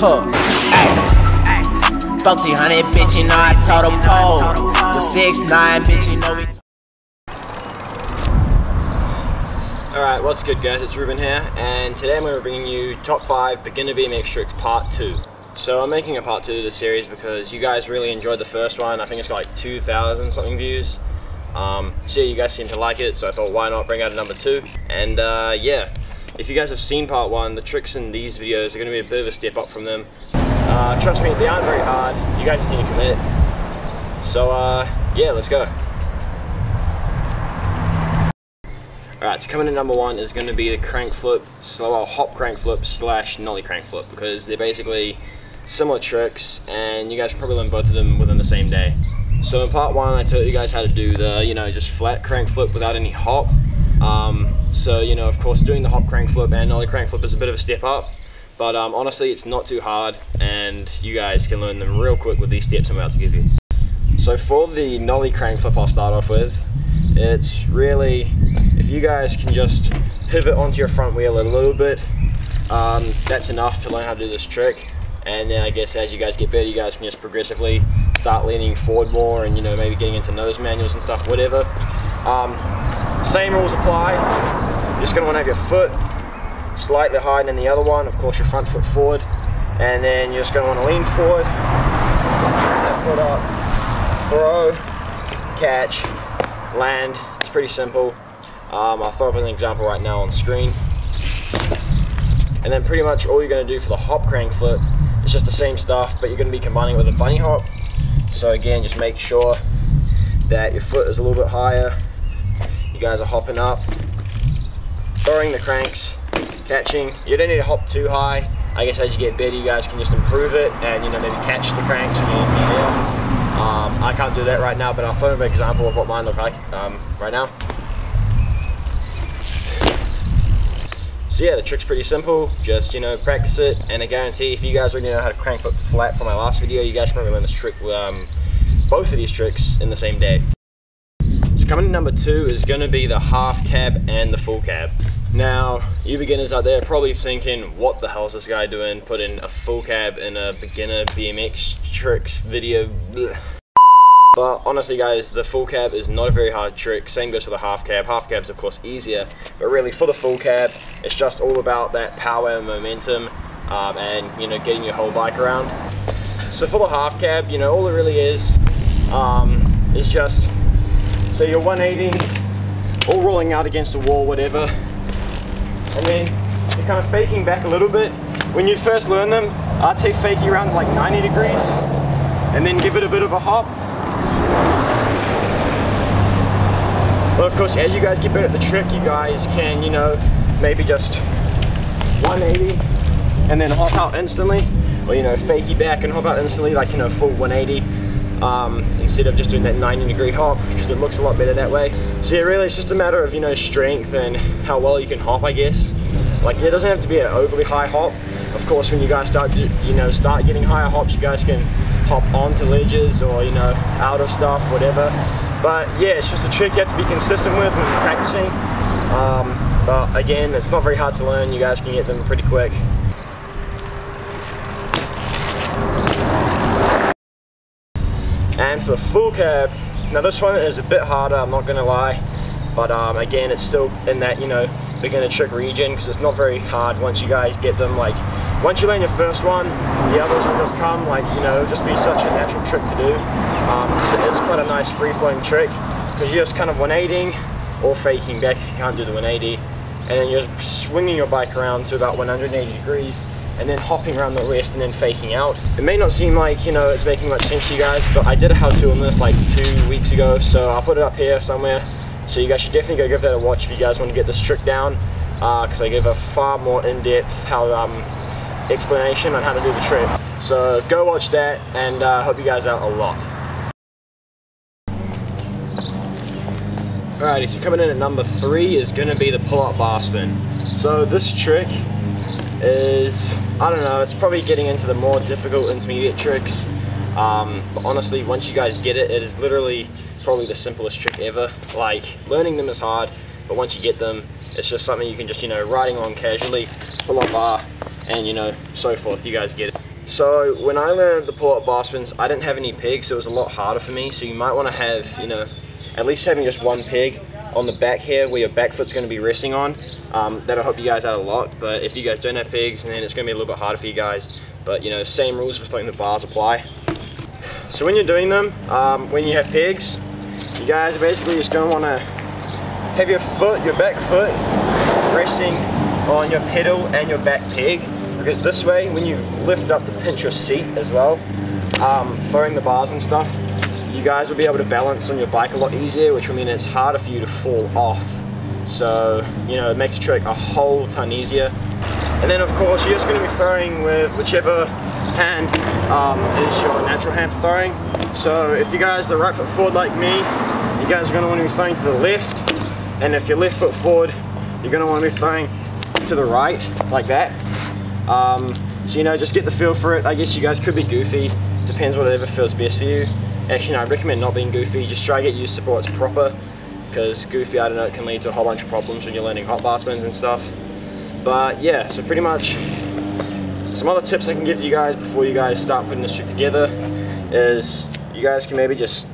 Huh. Ay. 1400, bitch, you know I told a pole. The 6'9", bitch, you know we. Alright, what's good guys, it's Ruben here, and today I'm going to be bringing you top 5 beginner BMX tricks part 2. So I'm making a part 2 to this series because you guys really enjoyed the first one. I think it's got like 2,000 something views. So yeah, you guys seem to like it, so I thought why not bring out a number 2. And yeah, if you guys have seen part 1, the tricks in these videos are going to be a bit of a step up from them. Trust me, they aren't very hard, you guys just need to commit. So yeah, let's go. Alright, so coming in number 1 is going to be the crank flip, hop crank flip slash nollie crank flip, because they're basically similar tricks and you guys can probably learn both of them within the same day. So in part 1 I taught you guys how to do the, just flat crank flip without any hop. So of course doing the hop crank flip and nollie crank flip is a bit of a step up, but honestly it's not too hard and you guys can learn them real quick with these steps I'm about to give you. So for the nollie crank flip I'll start off with. It's really, if you guys can just pivot onto your front wheel a little bit, that's enough to learn how to do this trick. And then I guess as you guys get better, you guys can just progressively start leaning forward more and maybe getting into nose manuals and stuff, whatever. Same rules apply. You're just going to want to have your foot slightly higher than the other one, of course your front foot forward, and then you're just going to want to lean forward, that foot up, throw, catch, land. It's pretty simple. I'll throw up an example right now on screen. And then pretty much all you're going to do for the hop crank flip is just the same stuff, but you're going to be combining it with a bunny hop. So again, just make sure that your foot is a little bit higher. You guys are hopping up, throwing the cranks, catching. You don't need to hop too high. I guess as you get better, you guys can just improve it and maybe catch the cranks when you're in the air. I can't do that right now, but I'll throw an example of what mine look like right now. So yeah, the trick's pretty simple. Just practice it, and I guarantee if you guys already know how to crank flip flat from my last video, you guys can probably learn this trick with both of these tricks in the same day. So coming to number 2 is going to be the half cab and the full cab. Now, you beginners out there are probably thinking, what the hell is this guy doing? Putting a full cab in a beginner BMX tricks video. Blech. But honestly guys, the full cab is not a very hard trick. Same goes for the half cab. Half cab's of course easier, but really for the full cab, it's just all about that power and momentum and getting your whole bike around. So for the half cab, all it really is just, so you're 180, all rolling out against the wall, whatever. And then you're kind of faking back a little bit. When you first learn them, I'd say faking around like 90 degrees and then give it a bit of a hop. But of course, as you guys get better at the trick, you guys can, maybe just 180 and then hop out instantly, or fakie back and hop out instantly, like full 180. Instead of just doing that 90-degree hop, because it looks a lot better that way. So yeah, really it's just a matter of strength and how well you can hop, I guess. Like it doesn't have to be an overly high hop. Of course, when you guys start getting higher hops, you guys can hop onto ledges or out of stuff, whatever. But yeah, it's just a trick you have to be consistent with when you're practicing. But again, it's not very hard to learn. You guys can get them pretty quick. And for the full cab, now this one is a bit harder, I'm not gonna lie, but again, it's still in that beginner trick region, because it's not very hard once you guys get them. Like once you learn your first one, the others will just come, it'll just be such a natural trick to do, because it is quite a nice free-flowing trick, because you're just kind of 180-ing or faking back if you can't do the 180, and then you're swinging your bike around to about 180 degrees and then hopping around the rest and then faking out. It may not seem like it's making much sense to you guys, but I did a how-to on this like 2 weeks ago, so I'll put it up here somewhere. So you guys should definitely go give that a watch if you guys want to get this trick down, because I give a far more in-depth explanation on how to do the trick. So go watch that, and help you guys out a lot. Alrighty, so coming in at number 3 is going to be the pull-up bar spin. So this trick is, I don't know, it's probably getting into the more difficult intermediate tricks, but honestly once you guys get it, it is literally probably the simplest trick ever. Like learning them is hard, but once you get them, it's just something you can just riding along casually, pull up bar, and so forth. You guys get it. So when I learned the pull-up bar spins, I didn't have any pegs, so it was a lot harder for me. So you might want to have, you know, at least having just one peg on the back here where your back foot's going to be resting on. That'll help you guys out a lot. But if you guys don't have pegs, then it's going to be a little bit harder for you guys. But you know, same rules for throwing the bars apply. So when you're doing them, when you have pegs, you guys are basically just going to want to have your back foot resting on your pedal and your back peg, because this way when you lift up to pinch your seat as well, throwing the bars and stuff, you guys will be able to balance on your bike a lot easier, which will mean it's harder for you to fall off. So, you know, it makes the trick a whole ton easier. And then of course you're just going to be throwing with whichever hand is your natural hand for throwing. So if you guys are right foot forward like me, you guys are going to want to be throwing to the left, and if you're left foot forward, you're going to want to be throwing to the right, like that. So you know, just get the feel for it. I guess you guys could be goofy, depends whatever feels best for you. Actually no, I recommend not being goofy, just try to get used to what's proper, because goofy, I don't know, it can lead to a whole bunch of problems when you're learning hot bar spins and stuff. But yeah, so pretty much some other tips I can give you guys before you guys start putting this trick together is you guys can maybe just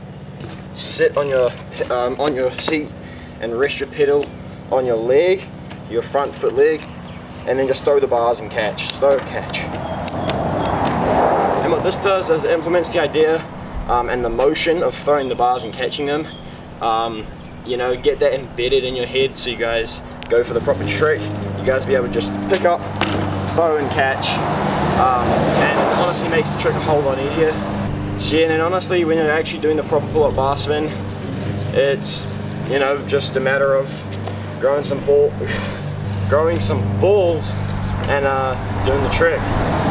sit on your seat and rest your pedal on your leg, your front foot leg, and then just throw the bars and catch, throw, catch. And what this does is it implements the idea and the motion of throwing the bars and catching them. You know, get that embedded in your head so you guys go for the proper trick. You guys will be able to just pick up, throw and catch, and it honestly makes the trick a whole lot easier. So yeah, and then honestly, when you're actually doing the proper pull-up bar spin, it's, you know, just a matter of growing some balls and doing the trick.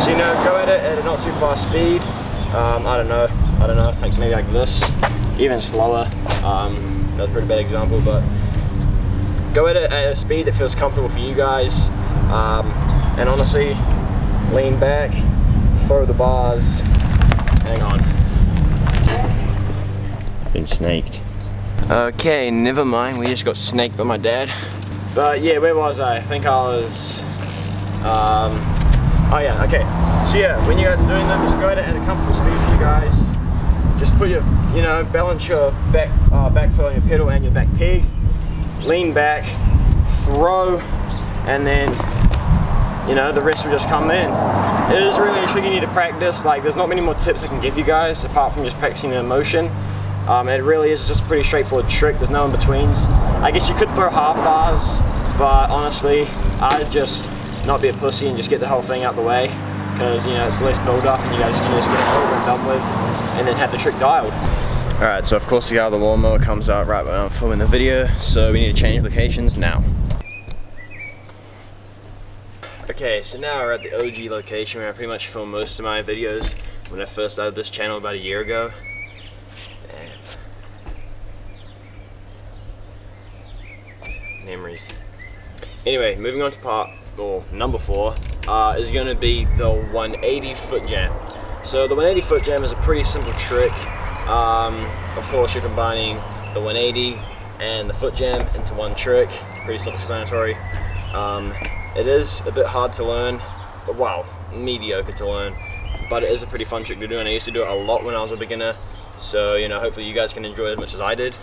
So you know, go at it at a not too fast speed. I don't know, like maybe like this, even slower. That's a pretty bad example, but go at it at a speed that feels comfortable for you guys. And honestly, lean back, throw the bars. Hang on. Been snaked. Okay, never mind, we just got snaked by my dad. But yeah, where was I? I think I was, oh yeah, okay. So yeah, when you guys are doing them, just go at it at a comfortable speed for you guys. Just put your, you know, balance your back foot on your pedal and your back peg. Lean back, throw, and then, you know, the rest will just come in. It is really a trick you need to practice. Like, there's not many more tips I can give you guys apart from just practicing the motion. It really is just a pretty straightforward trick. There's no in-betweens. I guess you could throw half bars, but honestly, I'd just not be a pussy and just get the whole thing out the way, because, you know, it's less build-up and you guys can just get it over and done with and then have the trick dialed. Alright, so of course the guy with the lawnmower comes out right when I'm filming the video, so we need to change locations now. Okay, so now we're at the OG location where I pretty much filmed most of my videos when I first started this channel about a year ago. Memories. Anyway, moving on to number 4 is going to be the 180 foot jam. So the 180 foot jam is a pretty simple trick. Of course, you're combining the 180 and the foot jam into one trick. Pretty self-explanatory. It is a bit hard to learn, well, mediocre to learn, but it is a pretty fun trick to do, and I used to do it a lot when I was a beginner. So, you know, hopefully you guys can enjoy it as much as I did.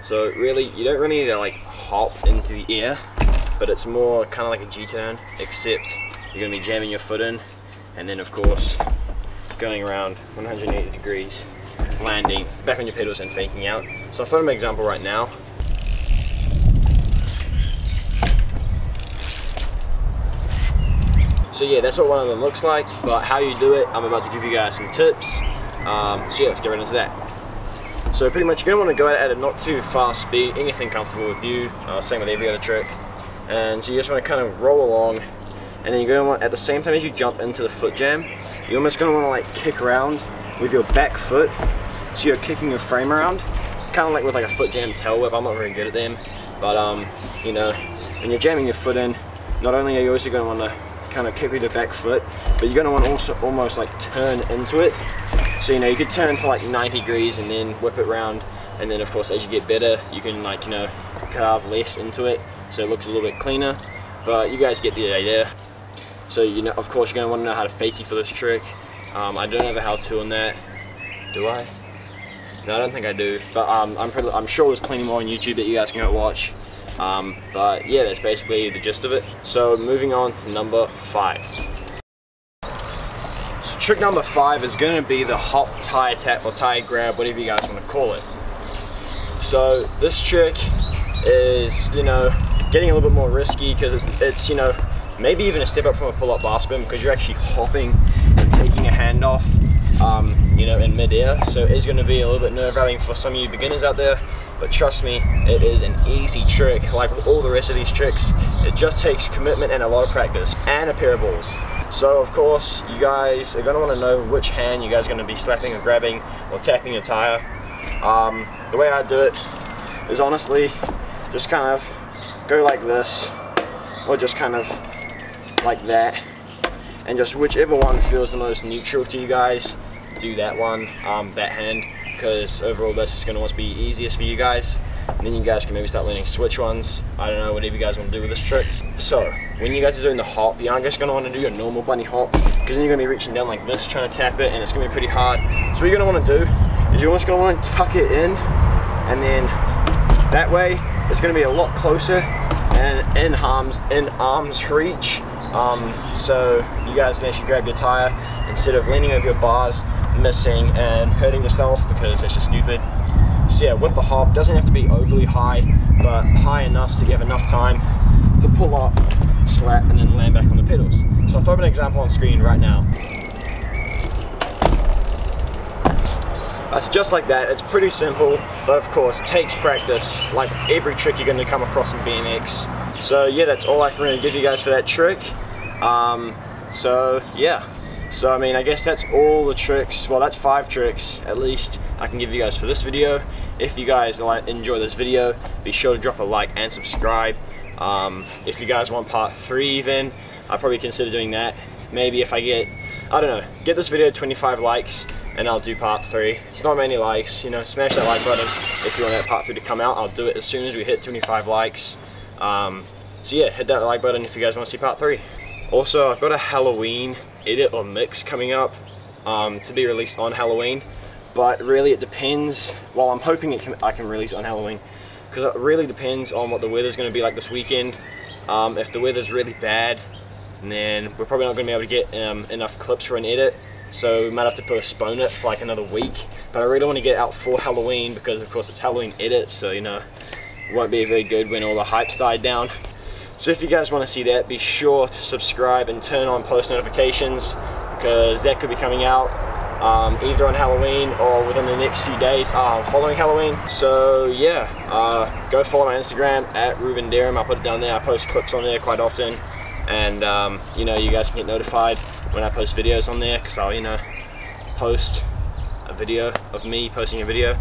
So really, you don't really need to like hop into the air, but it's more kind of like a G-turn, except you're going to be jamming your foot in, and then of course going around 180 degrees, landing back on your pedals and faking out. So I'll throw an example right now. So yeah, that's what one of them looks like, but how you do it, I'm about to give you guys some tips. So yeah, let's get right into that. So pretty much you're going to want to go at it at a not too fast speed, anything comfortable with you, same with every other trick. And so you just want to kind of roll along, and then you're going to want, at the same time as you jump into the foot jam, you're almost going to want to like kick around with your back foot, so you're kicking your frame around, kind of like with like a foot jam tail whip. I'm not very good at them, but you know, when you're jamming your foot in, not only are you also going to want to kind of kick with the back foot, but you're going to want to also almost like turn into it. So you know, you could turn to like 90 degrees and then whip it around, and then of course as you get better you can, like, you know, carve less into it so it looks a little bit cleaner, but you guys get the idea. So of course you're gonna want to know how to fakie for this trick. I don't have a how-to on that. Do I? No, I don't think I do. But I'm sure there's plenty more on YouTube that you guys can go watch. But yeah, that's basically the gist of it. So moving on to number 5. So trick number 5 is going to be the hop tie tap or tie grab, whatever you guys want to call it. So this trick is, getting a little bit more risky because it's maybe even a step up from a pull-up bar spin, because you're actually hopping and taking a hand off, in mid-air. So it's going to be a little bit nerve-wracking for some of you beginners out there. But trust me, it is an easy trick. Like with all the rest of these tricks, it just takes commitment and a lot of practice and a pair of balls. So of course, you guys are going to want to know which hand you guys are going to be slapping or grabbing or tapping your tire. The way I do it is honestly just kind of go like this, or just kind of like that, and just whichever one feels the most neutral to you guys, do that one, that hand, because overall this is going to be easiest for you guys. And then you guys can maybe start learning switch ones. I don't know, whatever you guys want to do with this trick. So when you guys are doing the hop, you aren't just going to want to do your normal bunny hop, because then you're going to be reaching down like this trying to tap it, and it's going to be pretty hard. So what you're going to want to do is you're just going to want to tuck it in, and then that way it's going to be a lot closer and in arm's reach. So you guys can actually grab your tire instead of leaning over your bars, missing and hurting yourself, because it's just stupid. So yeah, with the hop, doesn't have to be overly high, but high enough so you have enough time to pull up, slap, and then land back on the pedals. So I'll throw up an example on screen right now. It's just like that. It's pretty simple, but of course it takes practice, like every trick you're going to come across in BMX. So yeah, that's all I can really give you guys for that trick. So yeah. So I mean, I guess that's all the tricks. Well, that's 5 tricks at least I can give you guys for this video. If you guys enjoy this video, be sure to drop a like and subscribe. If you guys want part 3 even, I'll probably consider doing that. Maybe if I get, I don't know, get this video 25 likes and I'll do part 3. It's not many likes, smash that like button if you want that part 3 to come out. I'll do it as soon as we hit 25 likes. So yeah, hit that like button if you guys want to see part 3. Also, I've got a Halloween edit or mix coming up to be released on Halloween, but really it depends. Well, I'm hoping I can release it on Halloween, because it really depends on what the weather's going to be like this weekend. If the weather's really bad, then we're probably not going to be able to get enough clips for an edit, so we might have to postpone it for like another week. But I really want to get it out for Halloween, because of course it's Halloween edit, so it won't be very good when all the hype's died down. So if you guys want to see that, be sure to subscribe and turn on post notifications, because that could be coming out either on Halloween or within the next few days following Halloween. So yeah, go follow my Instagram at RubenDarum. I'll put it down there. I post clips on there quite often, and you guys can get notified when I post videos on there, because I'll post a video of me posting a video.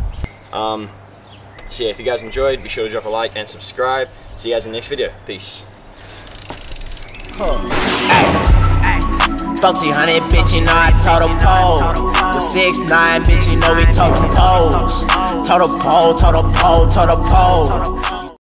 So yeah, if you guys enjoyed, be sure to drop a like and subscribe. See you guys in the next video. Peace. 1400, bitch, I total pole. The 6'9", bitch, we talking poles. Total pole, total pole, total pole.